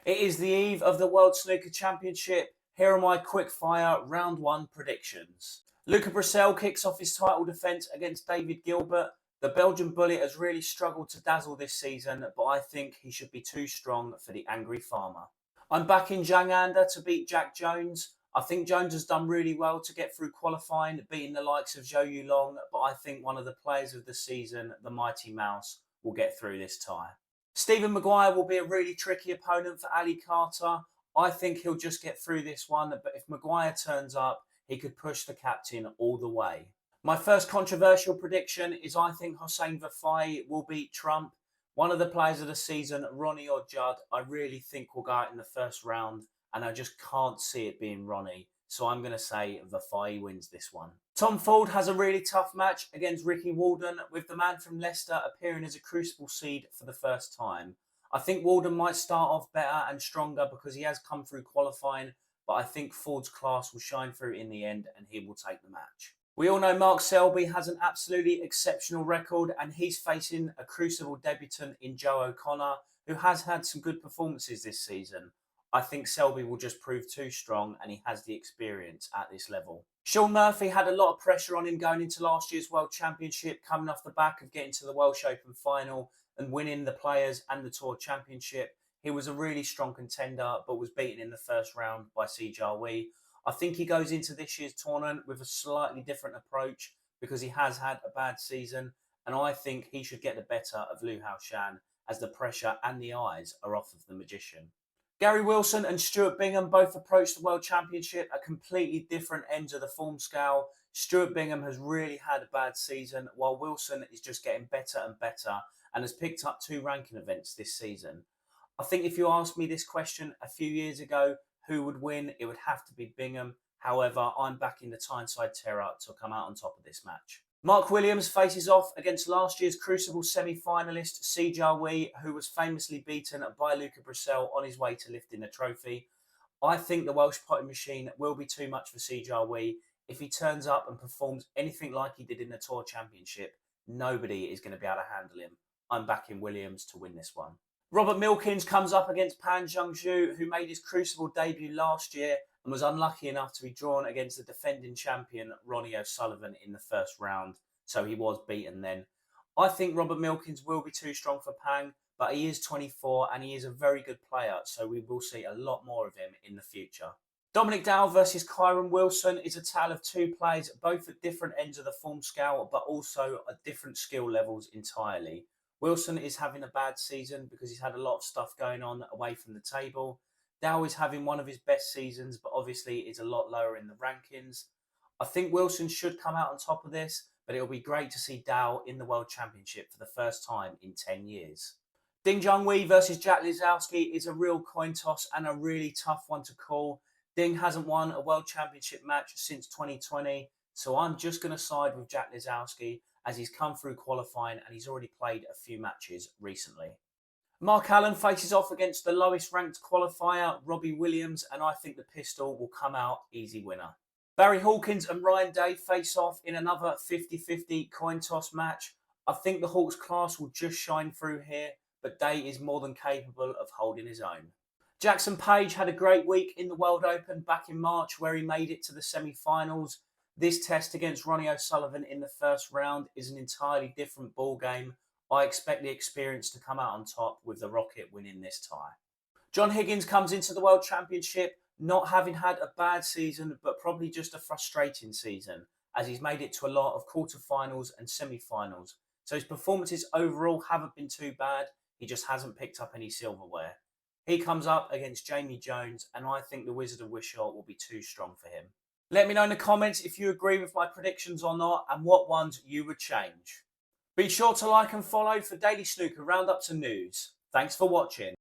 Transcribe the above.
It is the eve of the World Snooker Championship. Here are my quick-fire round one predictions. Luca Brecel kicks off his title defence against David Gilbert. The Belgian bully has really struggled to dazzle this season, but I think he should be too strong for the angry farmer. I'm backing Zhang to beat Jack Jones. I think Jones has done really well to get through qualifying, beating the likes of Zhou Yulong, but I think one of the players of the season, the Mighty Mouse, will get through this tie. Stephen Maguire will be a really tricky opponent for Ali Carter. I think he'll just get through this one, but if Maguire turns up, he could push the captain all the way. My first controversial prediction is I think Hossein Vafaei will beat Trump. One of the players of the season, Ronnie or Judd, I really think will go out in the first round, and I just can't see it being Ronnie. So I'm going to say Vafaei wins this one. Tom Ford has a really tough match against Ricky Walden, with the man from Leicester appearing as a crucible seed for the first time. I think Walden might start off better and stronger because he has come through qualifying, but I think Ford's class will shine through in the end and he will take the match. We all know Mark Selby has an absolutely exceptional record and he's facing a crucible debutant in Joe O'Connor, who has had some good performances this season. I think Selby will just prove too strong and he has the experience at this level. Shaun Murphy had a lot of pressure on him going into last year's World Championship, coming off the back of getting to the Welsh Open final and winning the Players and the Tour Championship. He was a really strong contender but was beaten in the first round by Jiahui. I think he goes into this year's tournament with a slightly different approach because he has had a bad season, and I think he should get the better of Haotian as the pressure and the eyes are off of the magician. Gary Wilson and Stuart Bingham both approached the World Championship at completely different ends of the form scale. Stuart Bingham has really had a bad season, while Wilson is just getting better and better and has picked up 2 ranking events this season. I think if you asked me this question a few years ago, who would win, it would have to be Bingham. However, I'm backing the Tyneside Terror to come out on top of this match. Mark Williams faces off against last year's Crucible semi-finalist Jiahui, who was famously beaten by Luca Brecel on his way to lifting the trophy. I think the Welsh potting machine will be too much for Jiahui. If he turns up and performs anything like he did in the Tour Championship, nobody is going to be able to handle him. I'm backing Williams to win this one. Robert Milkins comes up against Junxu, who made his Crucible debut last year and was unlucky enough to be drawn against the defending champion Ronnie O'Sullivan in the first round, so he was beaten then. I think Robert Milkins will be too strong for Pang, but he is 24 and he is a very good player, so we will see a lot more of him in the future. Dominic versus Kyren Wilson is a tale of 2 players, both at different ends of the form scale, but also at different skill levels entirely. Wilson is having a bad season because he's had a lot of stuff going on away from the table. Dow is having one of his best seasons, but obviously is a lot lower in the rankings. I think Wilson should come out on top of this, but it'll be great to see Dow in the World Championship for the first time in 10 years. Junhui versus Jack Lisowski is a real coin toss and a really tough one to call. Ding hasn't won a World Championship match since 2020, so I'm just going to side with Jack Lisowski as he's come through qualifying and he's already played a few matches recently. Mark Allen faces off against the lowest ranked qualifier, Robbie Williams, and I think the pistol will come out easy winner. Barry Hawkins and Ryan Day face off in another 50-50 coin toss match. I think the Hawks class will just shine through here, but Day is more than capable of holding his own. Jackson Page had a great week in the World Open back in March where he made it to the semi-finals. This test against Ronnie O'Sullivan in the first round is an entirely different ball game. I expect the experience to come out on top with the Rocket winning this tie. John Higgins comes into the World Championship not having had a bad season, but probably just a frustrating season, as he's made it to a lot of quarterfinals and semi-finals. So his performances overall haven't been too bad. He just hasn't picked up any silverware. He comes up against Jamie Jones, and I think the Wizard of Wishaw will be too strong for him. Let me know in the comments if you agree with my predictions or not and what ones you would change. Be sure to like and follow for daily snooker roundups and news. Thanks for watching.